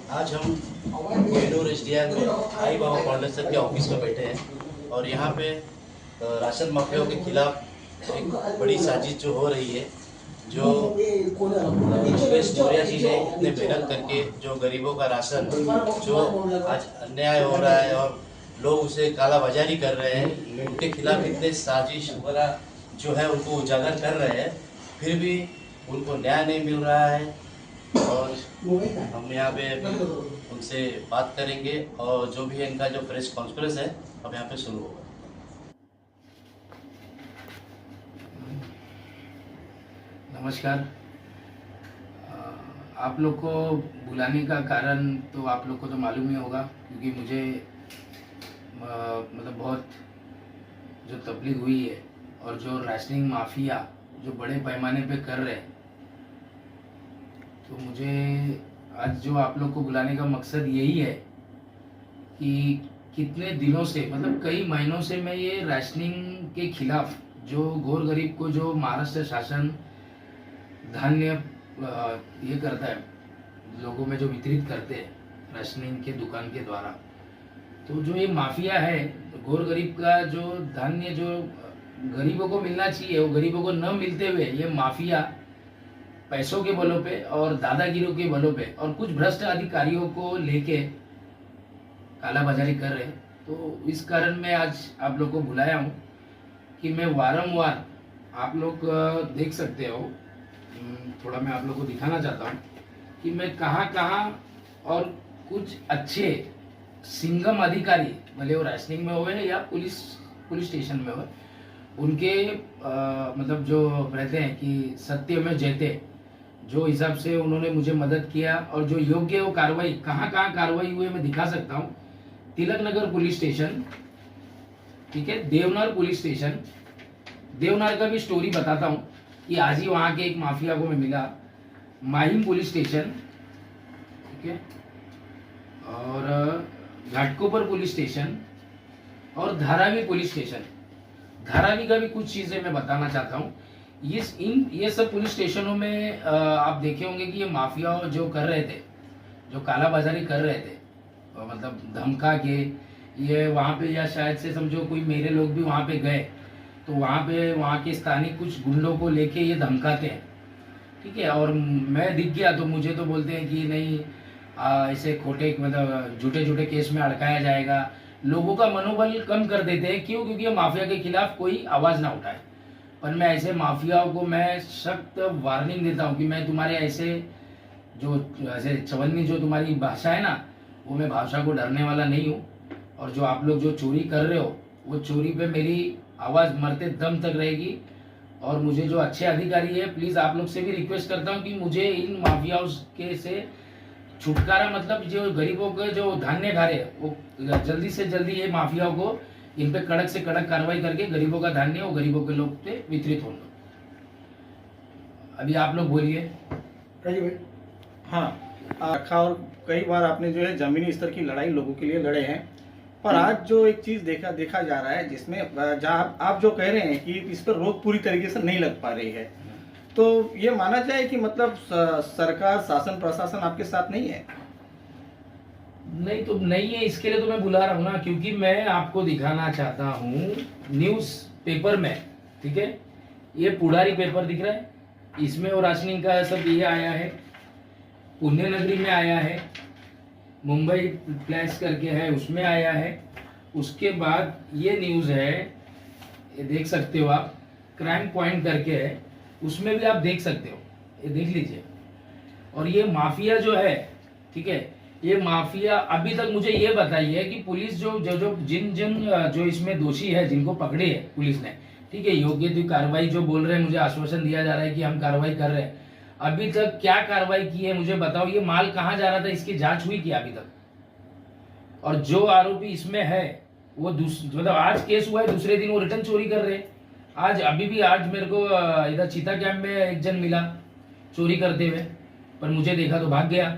आज हम कोहिनूर एसडीआर में आई बाबा फाउंडेशन के ऑफिस में बैठे हैं और यहाँ पे राशन माफियाओं के खिलाफ एक बड़ी साजिश जो हो रही है, जो सुरेश मौर्य जी ने इतने मेहनत करके जो गरीबों का राशन जो आज अन्याय हो रहा है और लोग उसे काला बाजारी कर रहे हैं, उनके खिलाफ इतने साजिश वगैरह जो है उनको उजागर कर रहे हैं, फिर भी उनको न्याय नहीं मिल रहा है। और हम यहाँ पे उनसे बात करेंगे और जो भी है इनका जो प्रेस कॉन्फ्रेंस है अब यहाँ पे शुरू होगा। नमस्कार। आप लोग को बुलाने का कारण तो आप लोग को तो मालूम ही होगा, क्योंकि मुझे मतलब बहुत जो तकलीफ हुई है और जो राशनिंग माफिया जो बड़े पैमाने पे कर रहे हैं, तो मुझे आज जो आप लोग को बुलाने का मकसद यही है कि कितने दिनों से मतलब कई महीनों से मैं ये राशनिंग के खिलाफ जो गोर गरीब को जो महाराष्ट्र शासन धान्य ये करता है, लोगों में जो वितरित करते हैं राशनिंग के दुकान के द्वारा, तो जो ये माफिया है गोर गरीब का जो धान्य जो गरीबों को मिलना चाहिए वो गरीबों को न मिलते हुए ये माफिया पैसों के बलों पे और दादागिरियों के बलों पे और कुछ भ्रष्ट अधिकारियों को लेके काला बाजारी कर रहे हैं। तो इस कारण मैं आज आप लोग को बुलाया हूँ कि मैं वारंवार आप लोग देख सकते हो, थोड़ा मैं आप लोग को दिखाना चाहता हूँ कि मैं कहाँ कहाँ और कुछ अच्छे सिंगम अधिकारी, भले वो राशनिंग में हुए या पुलिस स्टेशन में हुए, उनके मतलब जो रहते हैं कि सत्य में जयते, जो हिसाब से उन्होंने मुझे मदद किया और जो योग्य वो कार्रवाई कहाँ कहाँ कार्रवाई हुई मैं दिखा सकता हूँ। तिलक नगर पुलिस स्टेशन, ठीक है, देवनार पुलिस स्टेशन, देवनार का भी स्टोरी बताता हूँ कि आज ही वहां के एक माफिया को मैं मिला। माहिम पुलिस स्टेशन, ठीक है, और घाटकोपर पुलिस स्टेशन और धारावी पुलिस स्टेशन। धारावी का भी कुछ चीजें मैं बताना चाहता हूँ। ये सब पुलिस स्टेशनों में आप देखे होंगे कि ये माफिया जो कर रहे थे, जो काला बाजारी कर रहे थे, मतलब धमका के ये वहां पे, या शायद से समझो कोई मेरे लोग भी वहां पे गए तो वहां के स्थानिक कुछ गुंडों को लेके ये धमकाते हैं, ठीक है। और मैं दिख गया तो मुझे तो बोलते हैं कि नहीं ऐसे खोटे मतलब झूठे केस में अड़काया जाएगा, लोगों का मनोबल कम कर देते हैं। क्यों? क्योंकि ये माफिया के खिलाफ कोई आवाज ना उठाए। पर मैं ऐसे माफियाओं को मैं सख्त वार्निंग देता हूँ कि मैं तुम्हारे ऐसे चवन्नी जो तुम्हारी भाषा है ना, वो मैं भाषा को डरने वाला नहीं हूँ। और जो आप लोग जो चोरी कर रहे हो वो चोरी पे मेरी आवाज मरते दम तक रहेगी। और मुझे जो अच्छे अधिकारी है, प्लीज आप लोग से भी रिक्वेस्ट करता हूँ कि मुझे इन माफियाओं के से छुटकारा, मतलब जो गरीबों के जो धान्य खा रहे वो जल्दी से जल्दी ये माफियाओं को इन पे कड़क से कड़क कार्रवाई करके गरीबों का धान्य और गरीबों के लोग पे वितरित होगा। अभी आप लोग बोलिए। भाई हाँ, रखा और कई बार आपने जो है जमीनी स्तर की लड़ाई लोगों के लिए लड़े हैं, पर आज जो एक चीज देखा जा रहा है जिसमें जहाँ आप जो कह रहे हैं कि इस पर रोक पूरी तरीके से नहीं लग पा रही है, तो ये माना जाए कि मतलब सरकार शासन प्रशासन आपके साथ नहीं है? नहीं तो नहीं है, इसके लिए तो मैं बुला रहा हूँ ना, क्योंकि मैं आपको दिखाना चाहता हूँ न्यूज पेपर में, ठीक है। ये पुढ़ारी पेपर दिख रहा है, इसमें और राशनिंग का सब ये आया है, पुण्य नगरी में आया है, मुंबई फ्लैश करके है उसमें आया है। उसके बाद ये न्यूज है, ये देख सकते हो आप, क्राइम पॉइंट करके है, उसमें भी आप देख सकते हो, ये देख लीजिए। और ये माफिया जो है, ठीक है, ये माफिया अभी तक मुझे ये बताइए कि पुलिस जिन जो इसमें दोषी है, जिनको पकड़े है पुलिस ने, ठीक है, योग्य कार्रवाई जो बोल रहे हैं, मुझे आश्वासन दिया जा रहा है कि हम कार्रवाई कर रहे हैं, अभी तक क्या कार्रवाई की है मुझे बताओ। ये माल कहाँ जा रहा था, इसकी जांच हुई क्या अभी तक? और जो आरोपी इसमें है वो मतलब आज केस हुआ है, दूसरे दिन वो रिटर्न चोरी कर रहे हैं। आज मेरे को इधर चीता कैंप में एक जन मिला चोरी करते हुए, पर मुझे देखा तो भाग गया।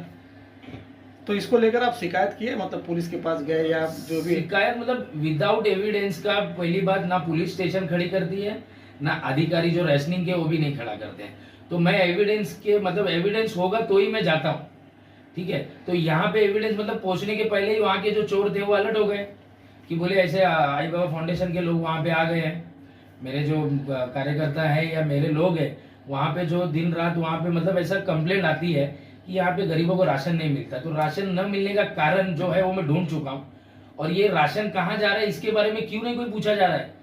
तो इसको लेकर आप शिकायत किए, मतलब पुलिस के पास गए या जो भी? शिकायत मतलब विदाउट एविडेंस का पहली बात ना पुलिस स्टेशन खड़ी करती है, ना अधिकारी जो रेशनिंग के वो भी नहीं खड़ा करते हैं। तो मैं एविडेंस के मतलब एविडेंस होगा तो ही मैं जाता हूँ। ठीक है, तो यहाँ पे एविडेंस मतलब पहुंचने के पहले ही वहाँ के जो चोर थे वो अलर्ट हो गए कि बोले ऐसे आई बाबा फाउंडेशन के लोग वहाँ पे आ गए हैं, मेरे जो कार्यकर्ता है या मेरे लोग हैं वहाँ पे जो दिन रात वहाँ पे मतलब ऐसा कंप्लेंट आती है कि यहाँ पे गरीबों को राशन नहीं मिलता। तो राशन न मिलने का कारण जो है वो मैं ढूंढ चुका हूँ, और ये राशन कहाँ जा रहा है इसके बारे में क्यों नहीं कोई पूछा जा रहा है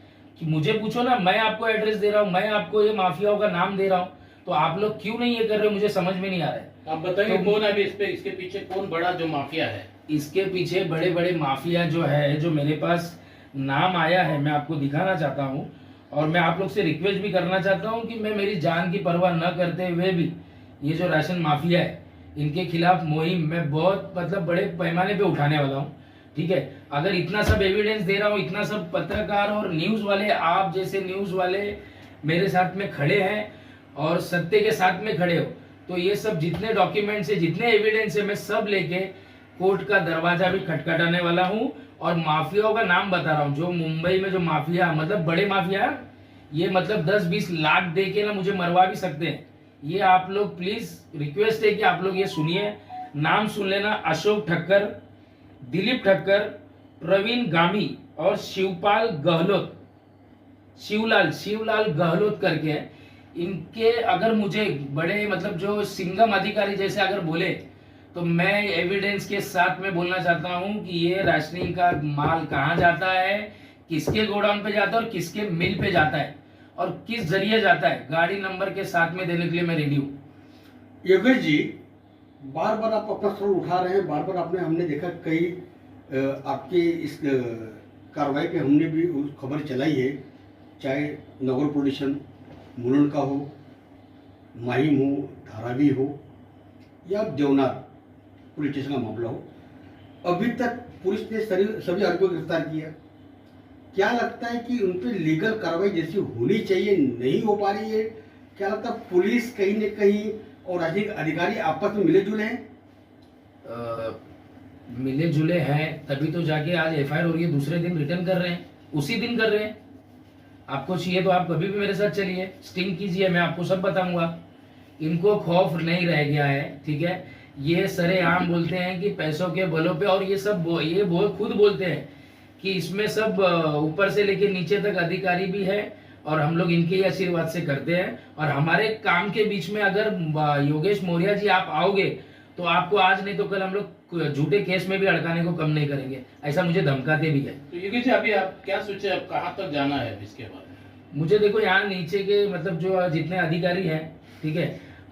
कि मुझे पूछो ना, मैं आपको एड्रेस दे रहा हूँ, मैं आपको ये माफियाओं का नाम दे रहा हूँ, तो आप लोग क्यों नहीं ये कर रहे हो, मुझे समझ में नहीं आ रहा है। आप बताइए तो कौन है अभी इसके पीछे कौन बड़ा जो माफिया है? इसके पीछे बड़े बड़े माफिया जो है, जो मेरे पास नाम आया है, मैं आपको दिखाना चाहता हूँ, और मैं आप लोग से रिक्वेस्ट भी करना चाहता हूँ कि मैं मेरी जान की परवाह न करते हुए भी ये जो राशन माफिया है इनके खिलाफ मुहिम मैं बहुत मतलब बड़े पैमाने पे उठाने वाला हूँ। ठीक है, अगर इतना सब एविडेंस दे रहा हूँ, इतना सब पत्रकार और न्यूज वाले, आप जैसे न्यूज वाले मेरे साथ में खड़े हैं और सत्य के साथ में खड़े हो, तो ये सब जितने डॉक्यूमेंट्स है, जितने एविडेंस है, मैं सब लेके कोर्ट का दरवाजा भी खटखटाने वाला हूँ और माफियाओं का नाम बता रहा हूँ। जो मुंबई में जो माफिया मतलब बड़े माफिया, ये मतलब 10-20 लाख दे के ना मुझे मरवा भी सकते हैं। ये आप लोग प्लीज रिक्वेस्ट है कि आप लोग ये सुनिए, नाम सुन लेना, अशोक ठक्कर, दिलीप ठक्कर, प्रवीण गामी और शिवपाल गहलोत, शिवलाल गहलोत करके है। इनके अगर मुझे बड़े मतलब जो सिंघम अधिकारी जैसे अगर बोले तो मैं एविडेंस के साथ में बोलना चाहता हूं कि ये राशनिंग का माल कहां जाता है, किसके गोडाउन पे जाता है और किसके मिल पे जाता है और किस जरिए जाता है, गाड़ी नंबर के साथ में देने के लिए मैं रेडी हूँ। योगेश जी, बार बार आप अपना स्वर उठा रहे हैं, बार बार हमने देखा कई आपके इस कार्रवाई पे हमने भी खबर चलाई है, चाहे नगर पुलिस स्टेशन मुरन का हो, माहिम हो, धारावी हो या देवनार पुलिस स्टेशन का मामला हो, अभी तक पुलिस ने सभी आरोपियों को गिरफ्तार किया। क्या लगता है कि उन पर लीगल कार्रवाई जैसी होनी चाहिए नहीं हो पा रही है? क्या लगता है पुलिस कहीं न कहीं और राजनीतिक अधिकारी आपस में मिले जुले हैं? मिले जुले हैं तभी तो जाके आज एफआईआर हो रही है, दूसरे दिन रिटर्न कर रहे हैं, उसी दिन कर रहे हैं। आपको चाहिए तो आप कभी भी मेरे साथ चलिए, स्टिंग कीजिए, मैं आपको सब बताऊंगा। इनको खौफ नहीं रह गया है, ठीक है। ये सरेआम बोलते हैं कि पैसों के बलों पे, और ये सब खुद बोलते हैं कि इसमें सब ऊपर से लेके नीचे तक अधिकारी भी है और हम लोग इनके ही आशीर्वाद से करते हैं। और हमारे काम के बीच में अगर योगेश मौर्य जी आप आओगे तो आपको आज नहीं तो कल हम लोग झूठे केस में भी अड़काने को कम नहीं करेंगे, ऐसा मुझे धमकाते भी है। तो योगेश जी अभी आप क्या सोचे, अब कहाँ तक जाना है इसके बाद? मुझे देखो यहाँ नीचे के मतलब जो जितने अधिकारी हैं, ठीक है,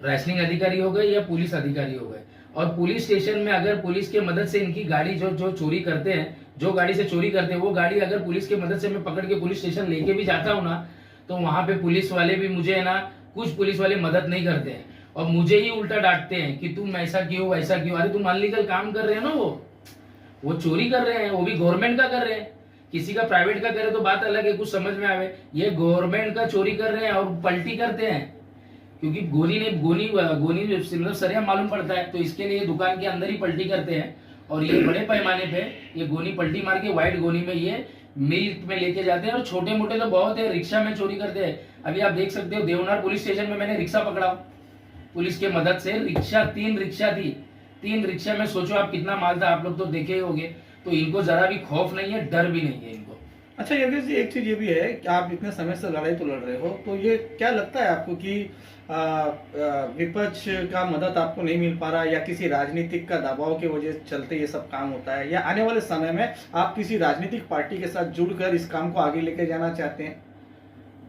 राशनिंग अधिकारी हो गए या पुलिस अधिकारी हो गए, और पुलिस स्टेशन में अगर पुलिस के मदद से इनकी गाड़ी जो चोरी करते हैं, जो गाड़ी से चोरी करते हैं, वो गाड़ी अगर पुलिस की मदद से मैं पकड़ के पुलिस स्टेशन लेके भी जाता हूँ ना, तो वहां पे पुलिस वाले भी मुझे है ना, कुछ पुलिस वाले मदद नहीं करते हैं और मुझे ही उल्टा डांटते हैं कि तुम ऐसा क्यों वैसा क्यों। अरे तुम अनलीगल काम कर रहे हो ना, वो चोरी कर रहे हैं, वो भी गवर्नमेंट का कर रहे हैं। किसी का प्राइवेट का करे तो बात अलग है, कुछ समझ में आवे। ये गवर्नमेंट का चोरी कर रहे हैं और पलटी करते हैं, क्योंकि गोनी मतलब सरिया मालूम पड़ता है, तो इसके लिए दुकान के अंदर ही पलटी करते हैं। और ये बड़े पैमाने पे ये गोनी पलटी मार के व्हाइट गोनी में ये मिल्क में लेके जाते हैं, और छोटे मोटे तो बहुत है, रिक्शा में चोरी करते हैं। अभी आप देख सकते हो देवनार पुलिस स्टेशन में मैंने रिक्शा पकड़ा पुलिस के मदद से, रिक्शा 3 रिक्शा थी, 3 रिक्शा में सोचो आप कितना माल था, आप लोग तो देखे ही होंगे। तो इनको जरा भी खौफ नहीं है, डर भी नहीं है इनको। अच्छा योगेश जी, एक चीज ये भी है कि आप इतने समय से लड़ाई तो लड़ रहे हो, तो ये क्या लगता है आपको कि विपक्ष का मदद आपको नहीं मिल पा रहा, या किसी राजनीतिक का दबाव की वजह से चलते ये सब काम होता है, या आने वाले समय में आप किसी राजनीतिक पार्टी के साथ जुड़कर इस काम को आगे लेके जाना चाहते हैं?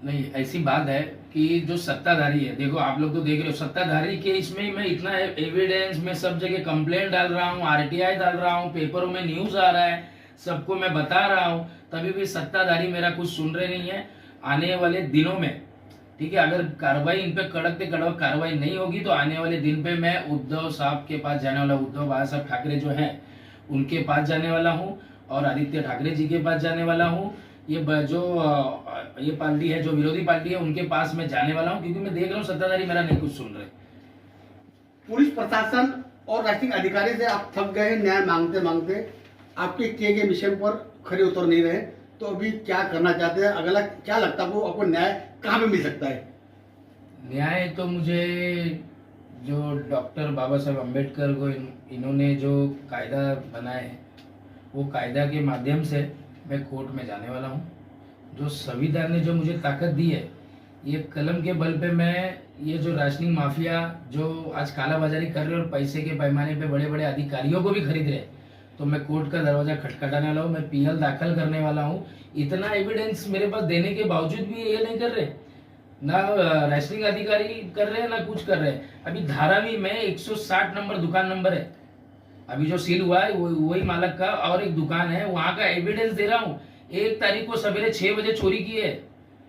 नहीं, ऐसी बात है कि जो सत्ताधारी है, देखो आप लोग तो देख रहे हो, सत्ताधारी के इसमें मैं इतना एविडेंस में सब जगह कंप्लेंट डाल रहा हूँ, आरटीआई डाल रहा हूँ, पेपरों में न्यूज आ रहा है, सबको मैं बता रहा हूँ, तभी भी सत्ताधारी मेरा कुछ सुन रहे नहीं है। आने वाले दिनों में, ठीक है, अगर कार्रवाई इन पे कड़क से कड़क कार्रवाई नहीं होगी तो आने वाले दिन पे मैं उद्धव साहब के पास जाने वाला, उद्धव बाला साहब ठाकरे जो हैं उनके पास जाने वाला हूँ और आदित्य ठाकरे जी के पास जाने वाला हूँ। ये पार्टी है, जो विरोधी पार्टी है, उनके पास मैं जाने वाला हूँ, क्योंकि मैं देख रहा हूँ सत्ताधारी मेरा नहीं कुछ सुन रहे। पुलिस प्रशासन और राजनीतिक अधिकारी से आप थक गए, न्याय मांगते मांगते आपके किए गए मिशन पर खरे उतर नहीं रहे, तो अभी क्या करना चाहते हैं? अगला क्या लगता है आपको न्याय कहाँ पे मिल सकता है? न्याय तो मुझे जो डॉक्टर बाबा साहेब अम्बेडकर को इन्होंने जो कायदा बनाए हैं, वो कायदा के माध्यम से मैं कोर्ट में जाने वाला हूँ। जो संविधान ने जो मुझे ताकत दी है, ये कलम के बल पे मैं ये जो राशनिंग माफिया जो आज कालाबाजारी कर रहे हैं और पैसे के पैमाने पे बड़े बड़े अधिकारियों को भी खरीद रहे हैं, तो मैं कोर्ट का दरवाजा खटखटाने वाला हूँ, मैं पीएल दाखिल करने वाला हूँ। इतना एविडेंस मेरे पास देने के बावजूद भी ये नहीं कर रहे, ना राशनिंग अधिकारी कर रहे हैं ना कुछ कर रहे हैं। अभी धारावी में 160 नंबर दुकान नंबर है, अभी जो सील हुआ है वही मालक का और एक दुकान है, वहां का एविडेंस दे रहा हूँ। 1 तारीख को सवेरे 6 बजे चोरी की है,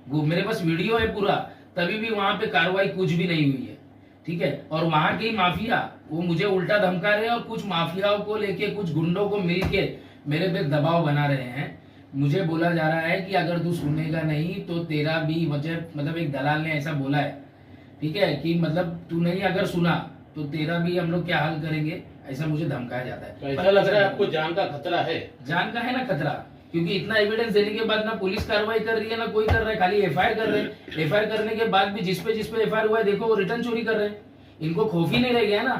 वो मेरे पास वीडियो है पूरा, तभी भी वहां पे कार्रवाई कुछ भी नहीं हुई है। ठीक है, और वहां के माफिया वो मुझे उल्टा धमका रहे हैं और कुछ माफियाओं को लेके कुछ गुंडों को मिलके मेरे पे दबाव बना रहे हैं। मुझे बोला जा रहा है कि अगर तू सुनेगा नहीं तो तेरा भी वजह, मतलब एक दलाल ने ऐसा बोला है, ठीक है, कि मतलब तू नहीं अगर सुना तो तेरा भी हम लोग क्या हाल करेंगे, ऐसा मुझे धमकाया जाता तो है। ऐसा लग रहा है आपको जान का खतरा है? जान का है ना खतरा, क्योंकि इतना एविडेंस देने के बाद ना पुलिस कार्रवाई कर रही है ना कोई कर रहा है, खाली एफआईआर कर रहे हैं। एफआईआर करने के बाद भी जिस पे एफआईआर हुआ है देखो वो रिटर्न चोरी कर रहे हैं। इनको खौफ ही नहीं रह गया ना,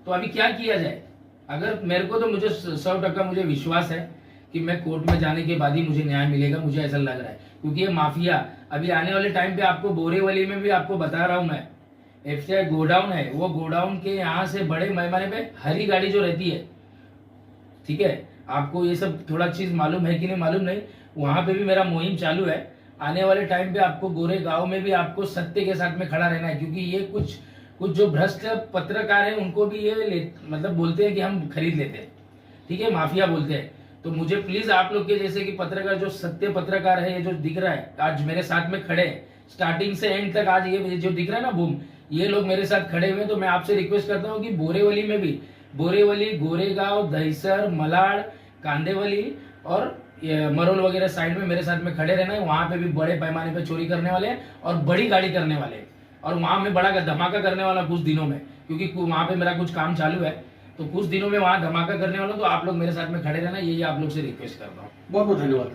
तो अभी क्या किया जाए। अगर मेरे को तो मुझे 100% मुझे विश्वास है कि मैं कोर्ट में जाने के बाद ही मुझे न्याय मिलेगा, मुझे ऐसा लग रहा है। क्योंकि ये माफिया अभी आने वाले टाइम पे आपको बोरेवली में भी आपको बता रहा हूं मैं, एफसीआई गोडाउन है, वो गोडाउन के यहाँ से बड़े पैमाने पे हरी गाड़ी जो रहती है, ठीक है, आपको ये सब थोड़ा चीज मालूम है कि नहीं मालूम नहीं, वहां पे भी मेरा मुहिम चालू है। आने वाले टाइम पे आपको गोरे गांव में भी आपको सत्य के साथ में खड़ा रहना है, क्योंकि ये कुछ जो भ्रष्ट पत्रकार हैं उनको भी ये मतलब बोलते हैं कि हम खरीद लेते हैं, ठीक है, माफिया बोलते हैं। तो मुझे प्लीज आप लोग के जैसे कि पत्रकार, जो सत्य पत्रकार है, ये जो दिख रहा है आज मेरे साथ में खड़े स्टार्टिंग से एंड तक, आज ये जो दिख रहा है ना बूम, ये लोग मेरे साथ खड़े हुए। तो मैं आपसे रिक्वेस्ट करता हूँ कि बोरेवली में भी, बोरेवली, गोरेगांव, दहिसर, मलाड, कांदेवली और मरोल वगैरह साइड में मेरे साथ में खड़े रहना है। वहां पे भी बड़े पैमाने पे चोरी करने वाले हैं और बड़ी गाड़ी करने वाले हैं, और वहां में बड़ा धमाका करने वाला कुछ दिनों में, क्योंकि वहां पे मेरा कुछ काम चालू है, तो कुछ दिनों में वहां धमाका करने वाला हूं। तो आप लोग मेरे साथ में खड़े रहना, यही आप लोग से रिक्वेस्ट करता हूँ। बहुत बहुत धन्यवाद।